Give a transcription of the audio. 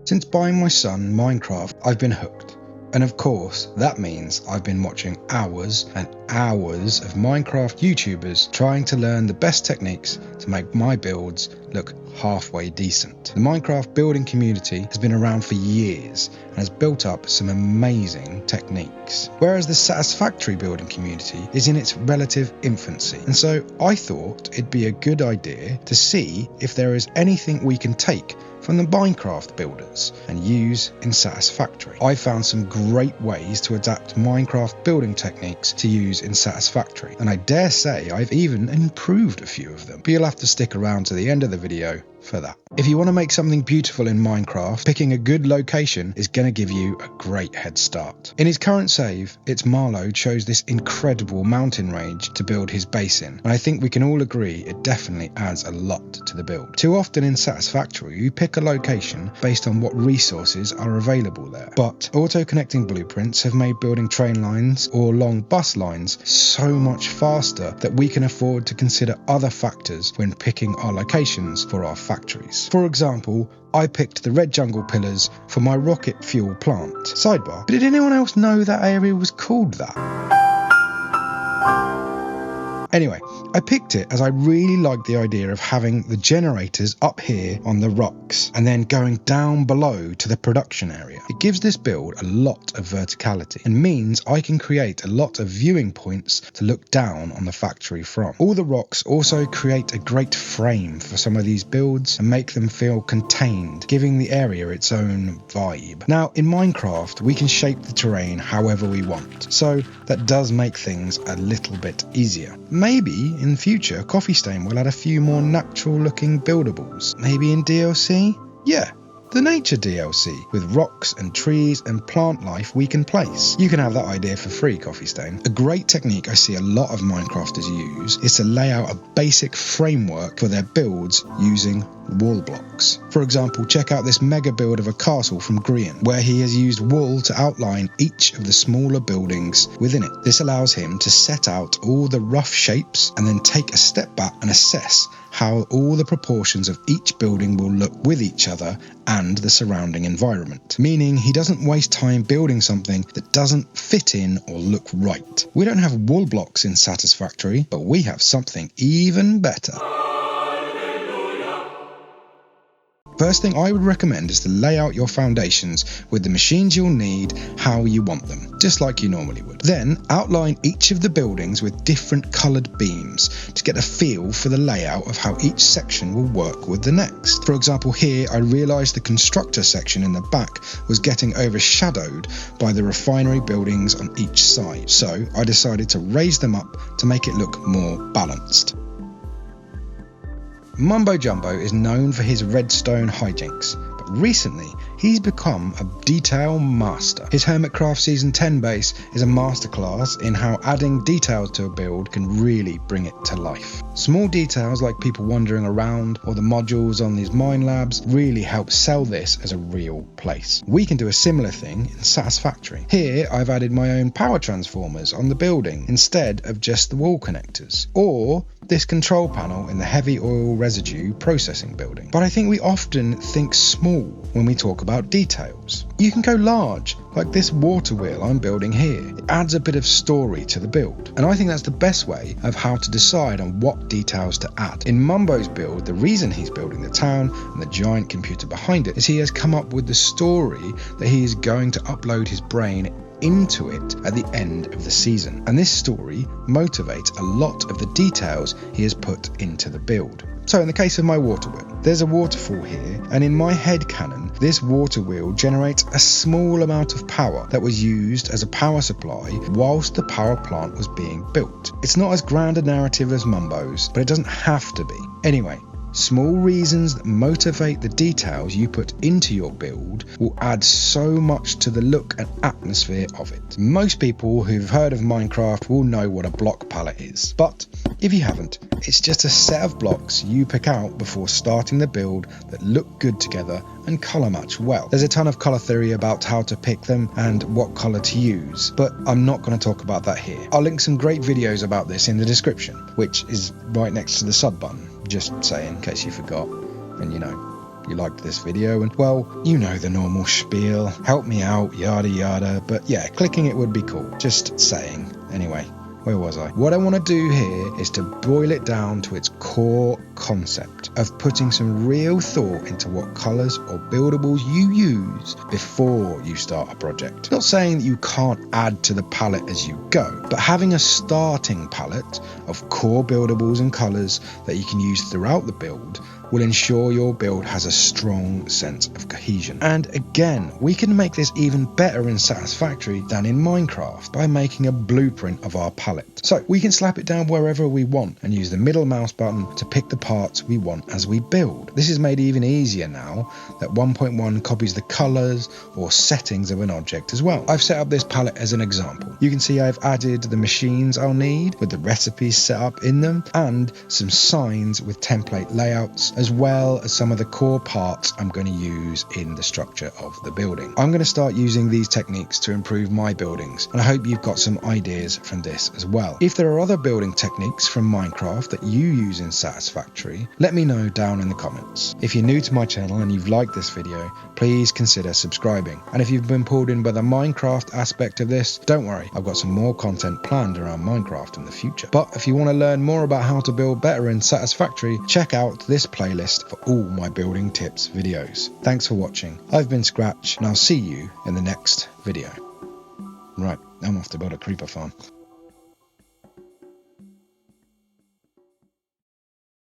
Since buying my son Minecraft, I've been hooked. And of course, that means I've been watching hours and hours of Minecraft YouTubers trying to learn the best techniques to make my builds look halfway decent. The Minecraft building community has been around for years and has built up some amazing techniques, whereas the Satisfactory building community is in its relative infancy. And so I thought it'd be a good idea to see if there is anything we can take from the Minecraft builders and use in Satisfactory. I found some great ways to adapt Minecraft building techniques to use in Satisfactory, and I dare say I've even improved a few of them, but you'll have to stick around to the end of the video for that. If you want to make something beautiful in Minecraft, picking a good location is going to give you a great head start. In his current save, it's Marlow chose this incredible mountain range to build his base in, and I think we can all agree it definitely adds a lot to the build. Too often in Satisfactory, you pick a location based on what resources are available there, but auto-connecting blueprints have made building train lines or long bus lines so much faster that we can afford to consider other factors when picking our locations for our factories. For example, I picked the red jungle pillars for my rocket fuel plant. Sidebar, but did anyone else know that area was called that? Anyway, I picked it as I really liked the idea of having the generators up here on the rocks and then going down below to the production area. It gives this build a lot of verticality and means I can create a lot of viewing points to look down on the factory from. All the rocks also create a great frame for some of these builds and make them feel contained, giving the area its own vibe. Now, in Minecraft, we can shape the terrain however we want, so that does make things a little bit easier. Maybe in future Coffee Stain will add a few more natural looking buildables. Maybe in DLC? Yeah, the nature DLC with rocks and trees and plant life we can place. You can have that idea for free, Coffee Stain. A great technique I see a lot of Minecrafters use is to lay out a basic framework for their builds using wall blocks. For example, check out this mega build of a castle from Grian, where he has used wool to outline each of the smaller buildings within it. This allows him to set out all the rough shapes and then take a step back and assess how all the proportions of each building will look with each other and the surrounding environment, meaning he doesn't waste time building something that doesn't fit in or look right. We don't have wall blocks in Satisfactory, but we have something even better. First thing I would recommend is to lay out your foundations with the machines you'll need how you want them, just like you normally would. Then outline each of the buildings with different coloured beams to get a feel for the layout of how each section will work with the next. For example, here I realised the constructor section in the back was getting overshadowed by the refinery buildings on each side, so I decided to raise them up to make it look more balanced. Mumbo Jumbo is known for his redstone hijinks, but recently he's become a detail master. His Hermitcraft Season 10 base is a masterclass in how adding details to a build can really bring it to life. Small details like people wandering around or the modules on these mine labs really help sell this as a real place. We can do a similar thing in Satisfactory. Here I've added my own power transformers on the building instead of just the wall connectors, or this control panel in the heavy oil residue processing building. But I think we often think small when we talk about details. You can go large, like this water wheel I'm building here. It adds a bit of story to the build, and I think that's the best way of how to decide on what details to add. In Mumbo's build, the reason he's building the town and the giant computer behind it is he has come up with the story that he is going to upload his brain into it at the end of the season, and this story motivates a lot of the details he has put into the build. So in the case of my water wheel, there's a waterfall here, and in my head canon, this water wheel generates a small amount of power that was used as a power supply whilst the power plant was being built. It's not as grand a narrative as Mumbo's, but it doesn't have to be. Anyway, small reasons that motivate the details you put into your build will add so much to the look and atmosphere of it. Most people who've heard of Minecraft will know what a block palette is, but if you haven't, it's just a set of blocks you pick out before starting the build that look good together and colour match well. There's a ton of colour theory about how to pick them and what colour to use, but I'm not going to talk about that here. I'll link some great videos about this in the description, which is right next to the sub button. Just saying, in case you forgot, and you know. you liked this video, and well, you know the normal spiel, help me out, yada yada, but yeah, clicking it would be cool, just saying. Anyway, where was I? What I want to do here is to boil it down to its core concept of putting some real thought into what colours or buildables you use before you start a project. Not saying that you can't add to the palette as you go, but having a starting palette of core buildables and colours that you can use throughout the build will ensure your build has a strong sense of cohesion. And again, we can make this even better in Satisfactory than in Minecraft by making a blueprint of our palette. So we can slap it down wherever we want and use the middle mouse button to pick the parts we want as we build. This is made even easier now that 1.1 copies the colours or settings of an object as well. I've set up this palette as an example. You can see I've added the machines I'll need with the recipes set up in them and some signs with template layouts, as well as some of the core parts I'm going to use in the structure of the building. I'm going to start using these techniques to improve my buildings, and I hope you've got some ideas from this as well. If there are other building techniques from Minecraft that you use in Satisfactory, let me know down in the comments. If you're new to my channel and you've liked this video, please consider subscribing. And if you've been pulled in by the Minecraft aspect of this, don't worry, I've got some more content planned around Minecraft in the future. But if you want to learn more about how to build better in Satisfactory, check out this playlist for all my building tips videos. Thanks for watching. I've been Scratch, and I'll see you in the next video. Right, I'm off to build a creeper farm.